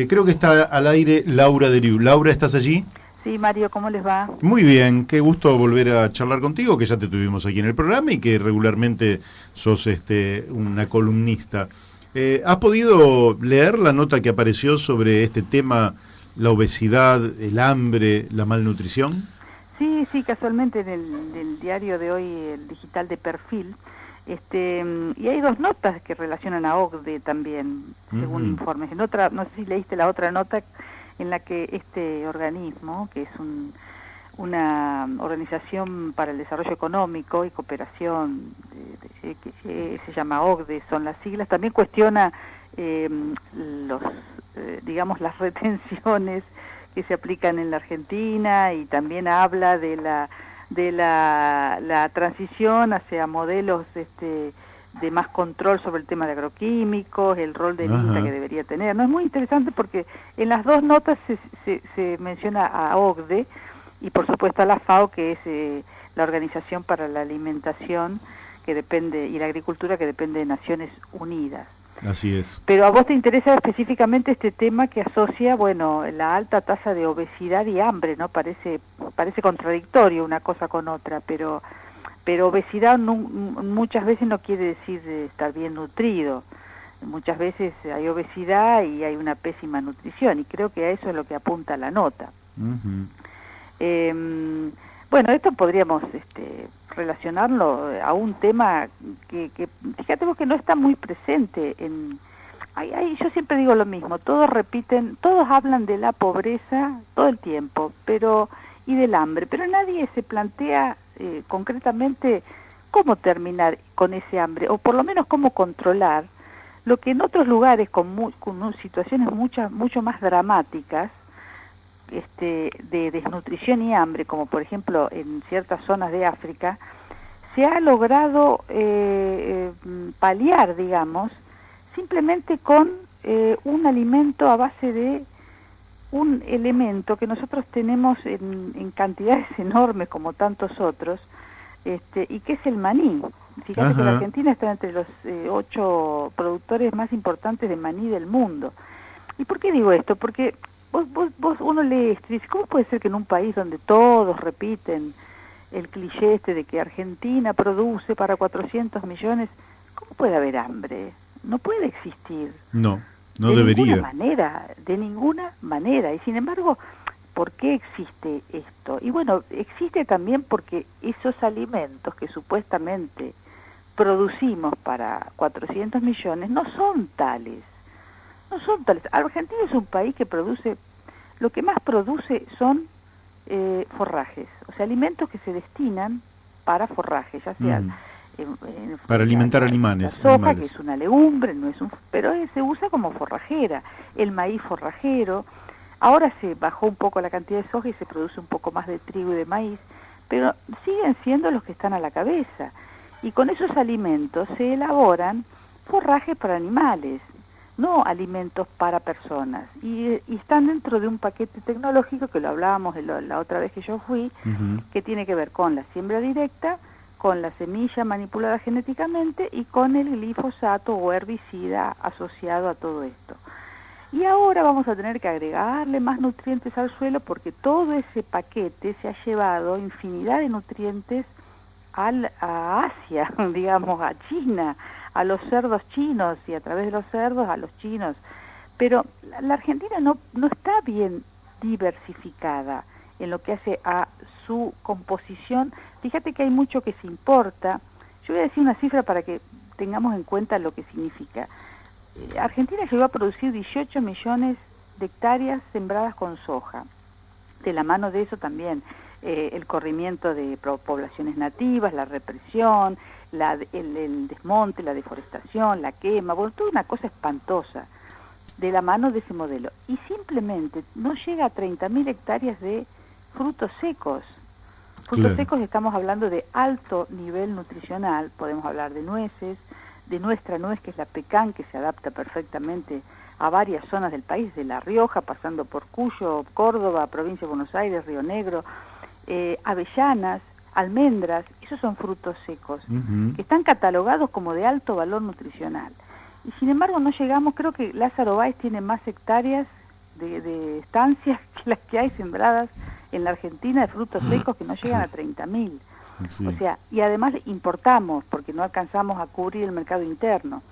Creo que está al aire Laura Deriu. Laura, ¿estás allí? Sí, Mario, ¿cómo les va? Muy bien, qué gusto volver a charlar contigo, que ya te tuvimos aquí en el programa y que regularmente sos una columnista. ¿Has podido leer la nota que apareció sobre este tema, la obesidad, el hambre, la malnutrición? Sí, casualmente en el diario de hoy, el digital de Perfil, y hay dos notas que relacionan a OCDE también, según informes. En otra, no sé si leíste la otra nota en la que este organismo, que es una organización para el desarrollo económico y cooperación, que se llama OCDE, son las siglas, también cuestiona digamos, las retenciones que se aplican en la Argentina, y también habla de la transición hacia modelos de más control sobre el tema de agroquímicos, el rol del INTA que debería tener. No, es muy interesante porque en las dos notas se menciona a OCDE y por supuesto a la FAO, que es la Organización para la Alimentación que depende y la Agricultura, que depende de Naciones Unidas. Así es. Pero a vos te interesa específicamente este tema que asocia, bueno, la alta tasa de obesidad y hambre, ¿no? Parece contradictorio una cosa con otra, pero obesidad muchas veces no quiere decir estar bien nutrido. Muchas veces hay obesidad y hay una pésima nutrición, y creo que a eso es lo que apunta la nota. Bueno, esto podríamos relacionarlo a un tema que fíjate vos que no está muy presente yo siempre digo lo mismo, todos hablan de la pobreza todo el tiempo, y del hambre, pero nadie se plantea concretamente cómo terminar con ese hambre, o por lo menos cómo controlar lo que en otros lugares con situaciones mucho más dramáticas de desnutrición y hambre, como por ejemplo en ciertas zonas de África, se ha logrado paliar, digamos, simplemente con un alimento a base de un elemento que nosotros tenemos en cantidades enormes como tantos otros, y que es el maní. Fíjate que la Argentina está entre los 8 productores más importantes de maní del mundo. ¿Y por qué digo esto? Porque uno lee esto y dice, ¿cómo puede ser que en un país donde todos repiten el cliché de que Argentina produce para 400 millones, ¿cómo puede haber hambre? No puede existir. No debería. De ninguna manera. Y sin embargo, ¿por qué existe esto? Y bueno, existe también porque esos alimentos que supuestamente producimos para 400 millones no son tales. Argentina es un país que lo que más produce son forrajes, o sea, alimentos que se destinan para forrajes, ya sea para alimentar animales. La soja, que es una legumbre, pero se usa como forrajera. El maíz forrajero. Ahora se bajó un poco la cantidad de soja y se produce un poco más de trigo y de maíz, pero siguen siendo los que están a la cabeza. Y con esos alimentos se elaboran forrajes para animales, no alimentos para personas, y están dentro de un paquete tecnológico que lo hablábamos la otra vez que yo fui, que tiene que ver con la siembra directa, con la semilla manipulada genéticamente y con el glifosato o herbicida asociado a todo esto. Y ahora vamos a tener que agregarle más nutrientes al suelo porque todo ese paquete se ha llevado infinidad de nutrientes a Asia, digamos, a China, a los cerdos chinos, y a través de los cerdos a los chinos. Pero la Argentina no está bien diversificada en lo que hace a su composición. Fíjate que hay mucho que se importa. Yo voy a decir una cifra para que tengamos en cuenta lo que significa. Argentina llegó a producir 18 millones de hectáreas sembradas con soja. De la mano de eso también el corrimiento de poblaciones nativas, la represión, el desmonte, la deforestación, la quema, bueno, toda una cosa espantosa de la mano de ese modelo. Y simplemente no llega a 30.000 hectáreas de frutos secos. Frutos secos, estamos hablando de alto nivel nutricional, podemos hablar de nueces, de nuestra nuez, que es la pecan, que se adapta perfectamente a varias zonas del país, de La Rioja, pasando por Cuyo, Córdoba, provincia de Buenos Aires, Río Negro, avellanas, almendras, esos son frutos secos, que están catalogados como de alto valor nutricional. y sin embargo no llegamos. Creo que Lázaro Báez tiene más hectáreas de estancias que las que hay sembradas en la Argentina de frutos secos, que no llegan a 30.000. Sí. O sea, y además importamos porque no alcanzamos a cubrir el mercado interno.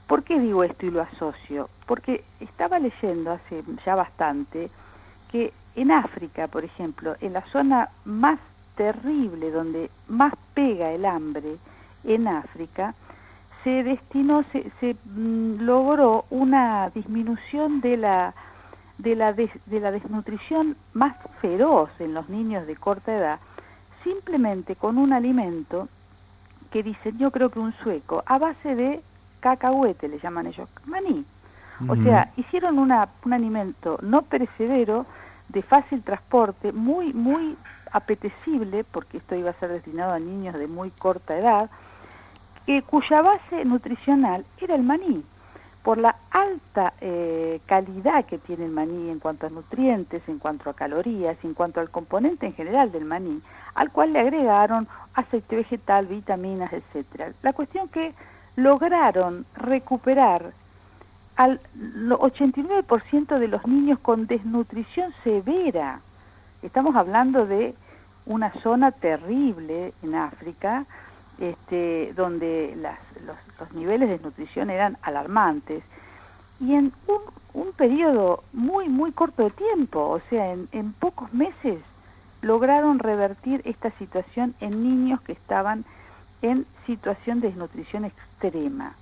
¿Por qué digo esto y lo asocio? Porque estaba leyendo hace ya bastante que en África, por ejemplo, en la zona más terrible, donde más pega el hambre en África, se logró una disminución de la desnutrición más feroz en los niños de corta edad, simplemente con un alimento que diseñó, creo que un sueco, a base de cacahuete, le llaman ellos, maní. O sea, hicieron un alimento no perecedero, de fácil transporte, muy, muy apetecible, porque esto iba a ser destinado a niños de muy corta edad, cuya base nutricional era el maní. Por la alta calidad que tiene el maní en cuanto a nutrientes, en cuanto a calorías, en cuanto al componente en general del maní, al cual le agregaron aceite vegetal, vitaminas, etcétera. La cuestión que lograron recuperar al 89% de los niños con desnutrición severa. Estamos hablando de una zona terrible en África, donde los niveles de desnutrición eran alarmantes, y en un periodo muy, muy corto de tiempo, o sea, en pocos meses, lograron revertir esta situación en niños que estaban en situación de desnutrición extrema.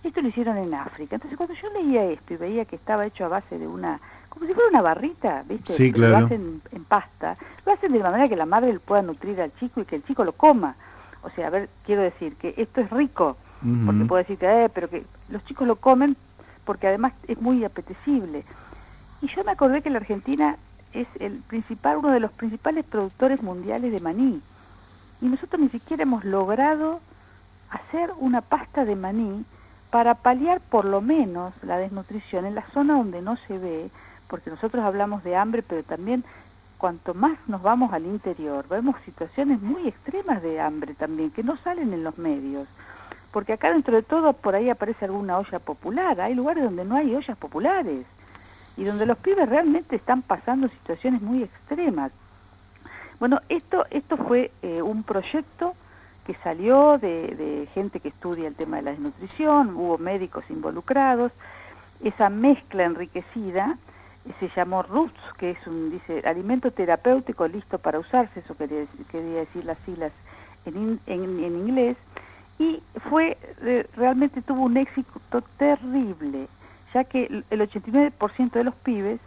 Esto lo hicieron en África. Entonces, cuando yo leía esto y veía que estaba hecho a base de como si fuera una barrita, ¿viste? Sí, claro. Lo hacen en pasta, lo hacen de la manera que la madre pueda nutrir al chico y que el chico lo coma. O sea, a ver, quiero decir que esto es rico, porque puedo decir que, pero que los chicos lo comen porque además es muy apetecible. Y yo me acordé que la Argentina es uno de los principales productores mundiales de maní. Y nosotros ni siquiera hemos logrado hacer una pasta de maní para paliar por lo menos la desnutrición en la zona donde no se ve, porque nosotros hablamos de hambre, pero también cuanto más nos vamos al interior, vemos situaciones muy extremas de hambre también, que no salen en los medios. Porque acá dentro de todo por ahí aparece alguna olla popular, hay lugares donde no hay ollas populares, y donde los pibes realmente están pasando situaciones muy extremas. Bueno, esto fue un proyecto que salió de gente que estudia el tema de la desnutrición, hubo médicos involucrados, esa mezcla enriquecida se llamó ROOTS, que es dice, alimento terapéutico listo para usarse, eso quería decir las siglas en inglés, y realmente tuvo un éxito terrible, ya que el 89% de los pibes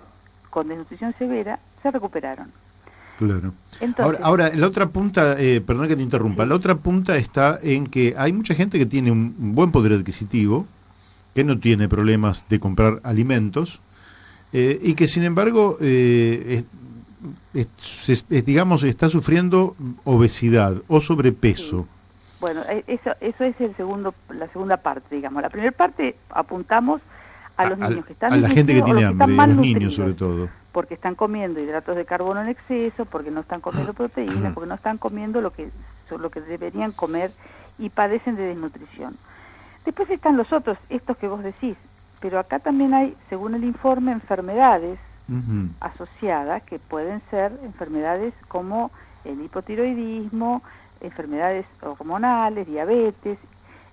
con desnutrición severa se recuperaron. Claro. Entonces, ahora, la otra punta, perdón que te interrumpa, sí. La otra punta está en que hay mucha gente que tiene un buen poder adquisitivo, que no tiene problemas de comprar alimentos, y que sin embargo, digamos, está sufriendo obesidad o sobrepeso. Sí. Bueno, eso es la segunda parte, digamos. La primera parte apuntamos a los niños que están a la gente que tiene hambre, a los niños sobre todo. Porque están comiendo hidratos de carbono en exceso, porque no están comiendo proteínas, porque no están comiendo lo que deberían comer y padecen de desnutrición. Después están los otros, estos que vos decís, pero acá también hay, según el informe, enfermedades asociadas que pueden ser enfermedades como el hipotiroidismo, enfermedades hormonales, diabetes.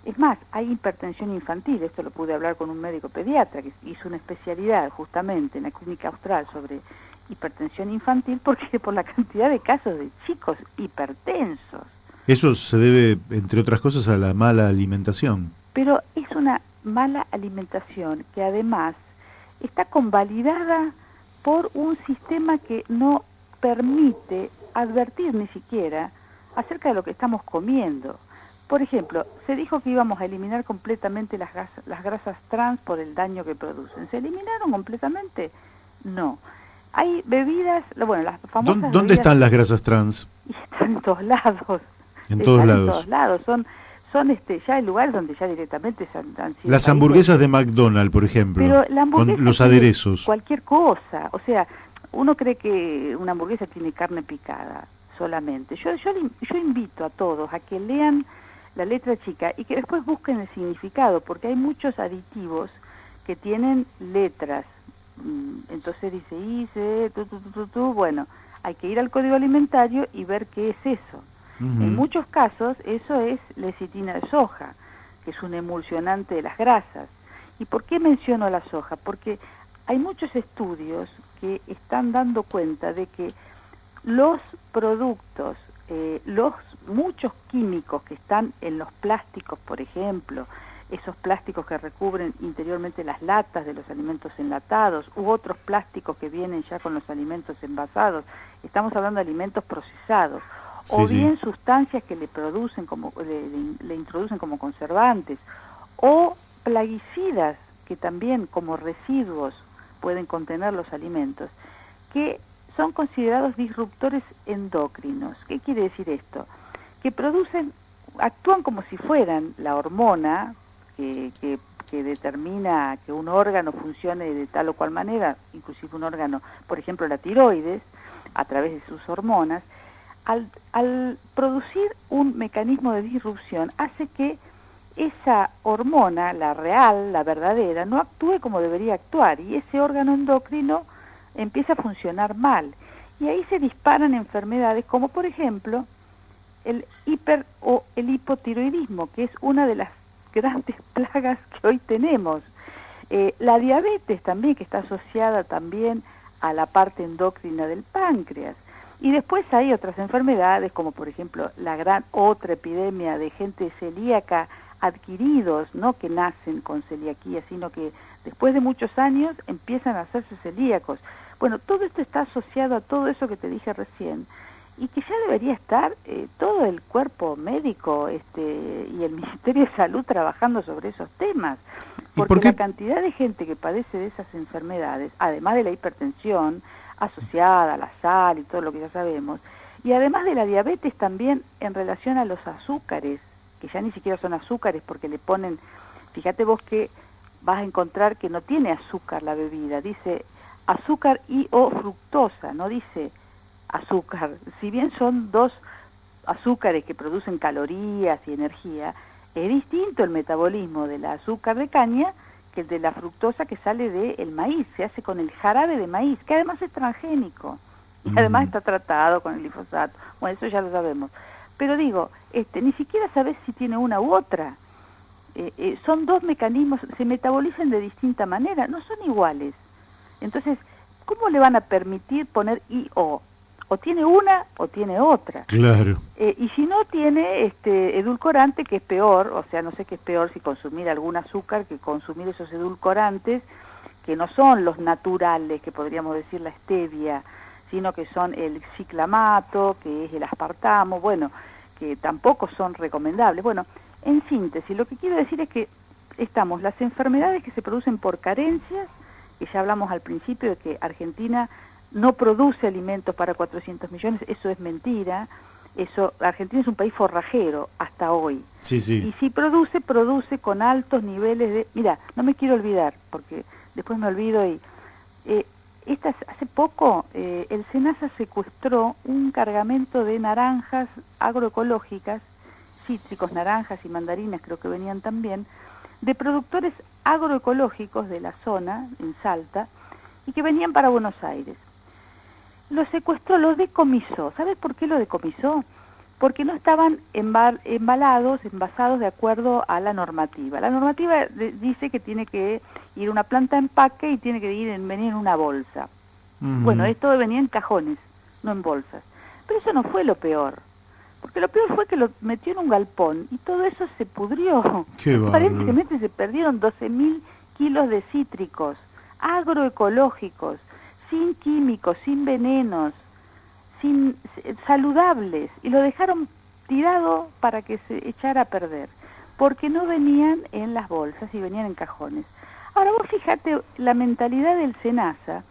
Es más, hay hipertensión infantil, esto lo pude hablar con un médico pediatra que hizo una especialidad justamente en la Clínica Austral sobre hipertensión infantil, porque por la cantidad de casos de chicos hipertensos. Eso se debe, entre otras cosas, a la mala alimentación. Pero es una mala alimentación que además está convalidada por un sistema que no permite advertir ni siquiera acerca de lo que estamos comiendo. Por ejemplo, se dijo que íbamos a eliminar completamente las grasas trans por el daño que producen. ¿Se eliminaron completamente? No. Hay bebidas, bueno, las famosas ¿Dónde están las grasas trans? Y están en todos lados. En todos lados. En todos lados. Son ya hay lugares donde ya directamente han sido... Las hamburguesas de McDonald's, por ejemplo, pero la hamburguesa con los aderezos. Cualquier cosa. O sea, uno cree que una hamburguesa tiene carne picada solamente. Yo invito a todos a que lean la letra chica, y que después busquen el significado, porque hay muchos aditivos que tienen letras. Entonces dice ICE, bueno, hay que ir al código alimentario y ver qué es eso. En muchos casos eso es lecitina de soja, que es un emulsionante de las grasas. ¿Y por qué menciono la soja? Porque hay muchos estudios que están dando cuenta de que los productos, los muchos químicos que están en los plásticos, por ejemplo, esos plásticos que recubren interiormente las latas de los alimentos enlatados u otros plásticos que vienen ya con los alimentos envasados, estamos hablando de alimentos procesados, o bien sustancias que le producen como le introducen como conservantes, o plaguicidas que también como residuos pueden contener los alimentos, que son considerados disruptores endocrinos. ¿Qué quiere decir esto? Que actúan como si fueran la hormona que determina que un órgano funcione de tal o cual manera, inclusive un órgano, por ejemplo la tiroides, a través de sus hormonas. Al producir un mecanismo de disrupción, hace que esa hormona, la real, la verdadera, no actúe como debería actuar, y ese órgano endocrino empieza a funcionar mal. Y ahí se disparan enfermedades como, por ejemplo, el hiper o el hipotiroidismo, que es una de las grandes plagas que hoy tenemos. La diabetes también, que está asociada también a la parte endocrina del páncreas. Y después hay otras enfermedades, como por ejemplo la gran otra epidemia de gente celíaca adquiridos, no que nacen con celiaquía, sino que después de muchos años empiezan a hacerse celíacos. Bueno, todo esto está asociado a todo eso que te dije recién, y que ya debería estar todo el cuerpo médico y el Ministerio de Salud trabajando sobre esos temas, porque la cantidad de gente que padece de esas enfermedades, además de la hipertensión asociada a la sal y todo lo que ya sabemos, y además de la diabetes también en relación a los azúcares, que ya ni siquiera son azúcares porque le ponen, fíjate vos que vas a encontrar que no tiene azúcar la bebida, dice azúcar y o fructosa, no dice azúcar. Si bien son dos azúcares que producen calorías y energía, es distinto el metabolismo del azúcar de caña que el de la fructosa que sale del maíz, se hace con el jarabe de maíz, que además es transgénico, y además está tratado con el glifosato. Bueno, eso ya lo sabemos. Pero digo, ni siquiera sabes si tiene una u otra. Son dos mecanismos, se metabolizan de distinta manera, no son iguales. Entonces, ¿cómo le van a permitir poner I o? O tiene una o tiene otra. Claro. Y si no tiene edulcorante, que es peor, o sea, no sé qué es peor si consumir algún azúcar que consumir esos edulcorantes, que no son los naturales, que podríamos decir la stevia, sino que son el ciclamato, que es el aspartamo, bueno, que tampoco son recomendables. Bueno, en síntesis, lo que quiero decir es que estamos las enfermedades que se producen por carencias, que ya hablamos al principio de que Argentina no produce alimentos para 400 millones, eso es mentira. Argentina es un país forrajero hasta hoy. Sí. Y si produce con altos niveles de... Mira, no me quiero olvidar, porque después me olvido hace poco el SENASA secuestró un cargamento de naranjas agroecológicas, cítricos, naranjas y mandarinas creo que venían también, de productores agroecológicos de la zona, en Salta, y que venían para Buenos Aires. Lo secuestró, lo decomisó. ¿Sabes por qué lo decomisó? Porque no estaban envasados de acuerdo a la normativa. La normativa dice que tiene que ir a una planta de empaque y tiene que venir en una bolsa. Bueno, esto venía en cajones, no en bolsas. Pero eso no fue lo peor. Porque lo peor fue que lo metió en un galpón y todo eso se pudrió. Aparentemente se perdieron 12.000 kilos de cítricos agroecológicos, sin químicos, sin venenos, saludables, y lo dejaron tirado para que se echara a perder, porque no venían en las bolsas y venían en cajones. Ahora vos fíjate la mentalidad del SENASA,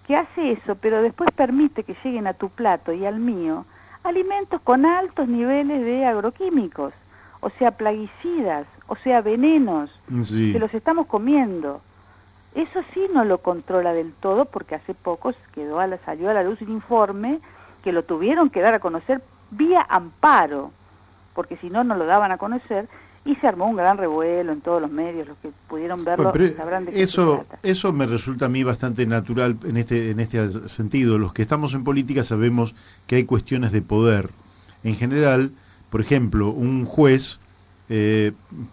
que hace eso, pero después permite que lleguen a tu plato y al mío alimentos con altos niveles de agroquímicos, o sea, plaguicidas, o sea, venenos, que los estamos comiendo. Eso sí no lo controla del todo, porque hace poco salió a la luz un informe que lo tuvieron que dar a conocer vía amparo, porque si no, no lo daban a conocer, y se armó un gran revuelo en todos los medios. Los que pudieron verlo sabrán de qué se trata. Eso me resulta a mí bastante natural en este sentido. Los que estamos en política sabemos que hay cuestiones de poder. En general, por ejemplo, un juez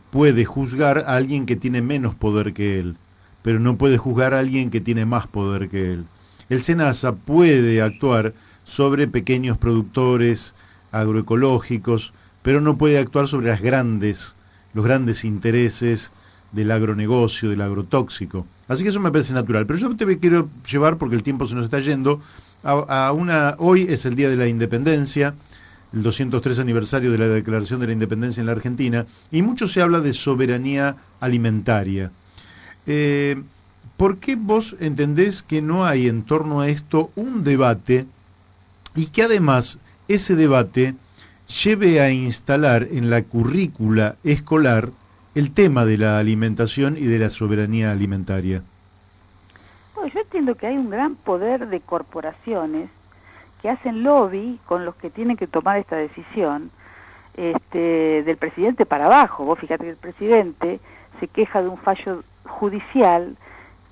puede juzgar a alguien que tiene menos poder que él, pero no puede juzgar a alguien que tiene más poder que él. El SENASA puede actuar sobre pequeños productores agroecológicos, pero no puede actuar sobre los grandes intereses del agronegocio, del agrotóxico. Así que eso me parece natural. Pero yo te quiero llevar, porque el tiempo se nos está yendo, hoy es el Día de la Independencia, el 203 aniversario de la Declaración de la Independencia en la Argentina, y mucho se habla de soberanía alimentaria. ¿Por qué vos entendés que no hay en torno a esto un debate y que además ese debate lleve a instalar en la currícula escolar el tema de la alimentación y de la soberanía alimentaria? Bueno, yo entiendo que hay un gran poder de corporaciones que hacen lobby con los que tienen que tomar esta decisión, del presidente para abajo. Vos fíjate que el presidente se queja de un fallo judicial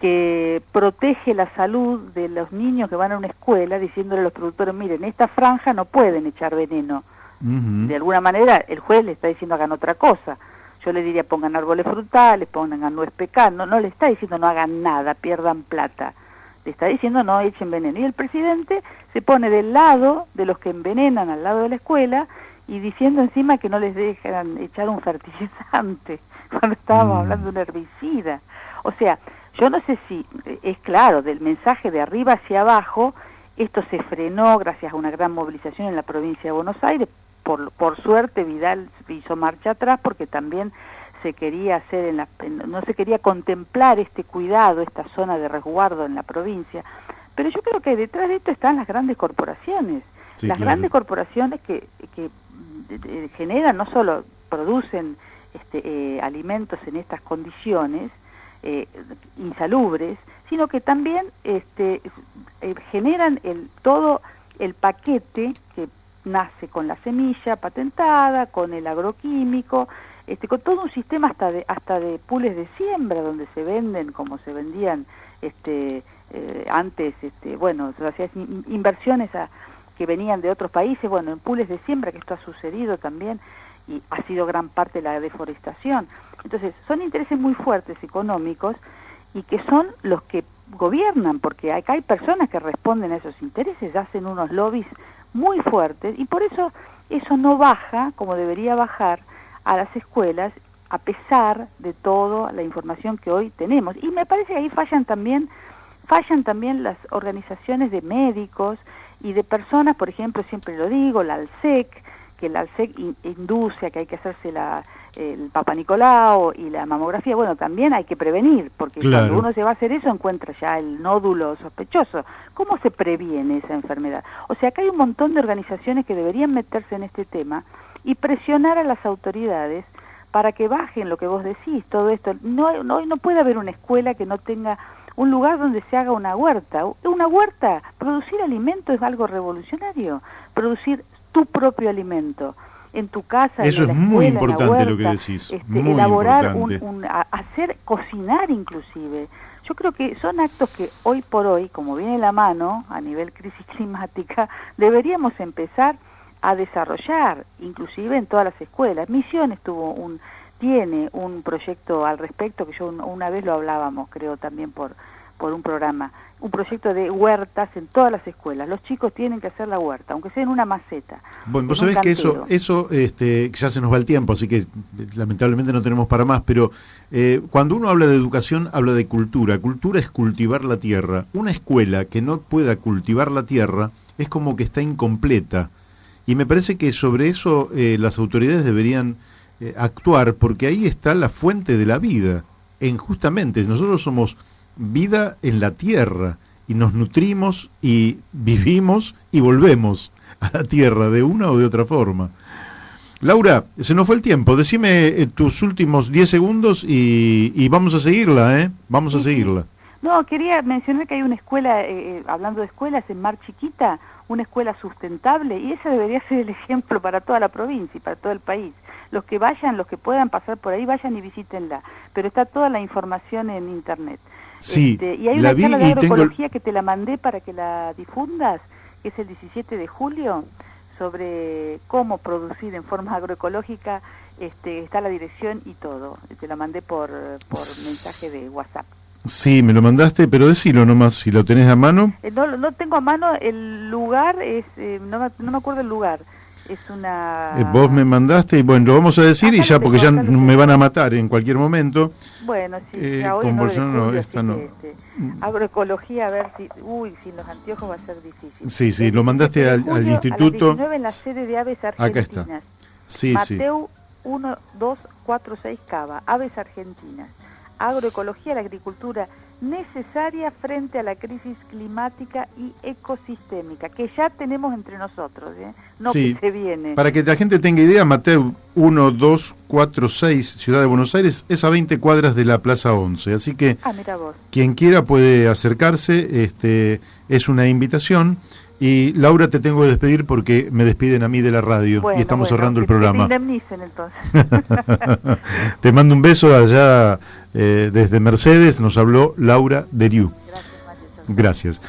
que protege la salud de los niños que van a una escuela, diciéndole a los productores, miren, en esta franja no pueden echar veneno. De alguna manera el juez le está diciendo hagan otra cosa. Yo le diría pongan árboles frutales, pongan nuez pecano, no le está diciendo no hagan nada, pierdan plata. Le está diciendo no echen veneno. Y el presidente se pone del lado de los que envenenan al lado de la escuela y diciendo encima que no les dejan echar un fertilizante cuando estábamos hablando de un herbicida. O sea, yo no sé si es claro, del mensaje de arriba hacia abajo, esto se frenó gracias a una gran movilización en la provincia de Buenos Aires. Por suerte Vidal hizo marcha atrás porque también se quería hacer no se quería contemplar este cuidado, esta zona de resguardo en la provincia. Pero yo creo que detrás de esto están las grandes corporaciones. Sí, las grandes corporaciones que generan, no solo producen alimentos en estas condiciones insalubres, sino que también generan todo el paquete que nace con la semilla patentada, con el agroquímico, con todo un sistema hasta de pools de siembra donde se venden como se vendían antes, bueno, se hacían inversiones que venían de otros países, bueno, en pools de siembra, que esto ha sucedido también y ha sido gran parte de la deforestación. Entonces, son intereses muy fuertes económicos y que son los que gobiernan, porque acá hay personas que responden a esos intereses, hacen unos lobbies muy fuertes y por eso no baja como debería bajar a las escuelas a pesar de toda la información que hoy tenemos. Y me parece que ahí fallan también las organizaciones de médicos y de personas, por ejemplo, siempre lo digo, la ALSEC, que la ALSEC induce a que hay que hacerse el Papa Nicolau y la mamografía. Bueno, también hay que prevenir, porque cuando uno se va a hacer eso encuentra ya el nódulo sospechoso. ¿Cómo se previene esa enfermedad? O sea, acá hay un montón de organizaciones que deberían meterse en este tema y presionar a las autoridades para que bajen lo que vos decís, todo esto. No puede haber una escuela que no tenga un lugar donde se haga una huerta. Una huerta, producir alimento es algo revolucionario, producir tu propio alimento en tu casa, eso en la es escuela, muy importante en la huerta, lo que decís, elaborar hacer cocinar inclusive. Yo creo que son actos que hoy por hoy, como viene la mano a nivel crisis climática, deberíamos empezar a desarrollar, inclusive en todas las escuelas. Misiones tiene un proyecto al respecto, que yo una vez lo hablábamos, creo también por un programa, un proyecto de huertas en todas las escuelas. Los chicos tienen que hacer la huerta, aunque sea en una maceta. Bueno, vos sabés que eso ya se nos va el tiempo, así que lamentablemente no tenemos para más, pero cuando uno habla de educación, habla de cultura. Cultura es cultivar la tierra. Una escuela que no pueda cultivar la tierra es como que está incompleta. Y me parece que sobre eso las autoridades deberían actuar, porque ahí está la fuente de la vida. Justamente, nosotros somos vida en la tierra y nos nutrimos y vivimos y volvemos a la tierra de una o de otra forma. Laura, se nos fue el tiempo. Decime tus últimos 10 segundos y vamos a seguirla, ¿eh? Vamos a seguirla. No, quería mencionar que hay una escuela, hablando de escuelas, en Mar Chiquita, una escuela sustentable, y ese debería ser el ejemplo para toda la provincia y para todo el país. Los que vayan, los que puedan pasar por ahí, vayan y visítenla. Pero está toda la información en internet. Sí, y hay una charla de agroecología que te la mandé para que la difundas, que es el 17 de julio, sobre cómo producir en forma agroecológica. Está la dirección y todo. Te la mandé por mensaje de WhatsApp. Sí, me lo mandaste, pero decilo nomás, si lo tenés a mano. No tengo a mano el lugar, no me acuerdo el lugar. Es una... Vos me mandaste y bueno, lo vamos a decir y ya, porque ya me van a matar en cualquier momento. Bueno, sí, ya hoy esta no. Agroecología, a ver si... Uy, sin los anteojos va a ser difícil. Sí, sí, lo mandaste al instituto. A las 19 en la sede de Aves Argentinas. Acá está. Sí, Mateu 1246 Cava, Aves Argentinas. Agroecología, la agricultura necesaria frente a la crisis climática y ecosistémica, que ya tenemos entre nosotros, no sí, que se viene. Para que la gente tenga idea, Mateu 1246, Ciudad de Buenos Aires, es a 20 cuadras de la Plaza 11, así que mira vos. Quien quiera puede acercarse, es una invitación. Y Laura, te tengo que despedir porque me despiden a mí de la radio y estamos cerrando el programa. Que te indemnicen, entonces. Te mando un beso allá desde Mercedes, nos habló Laura Deriu. Gracias, Mario. Gracias.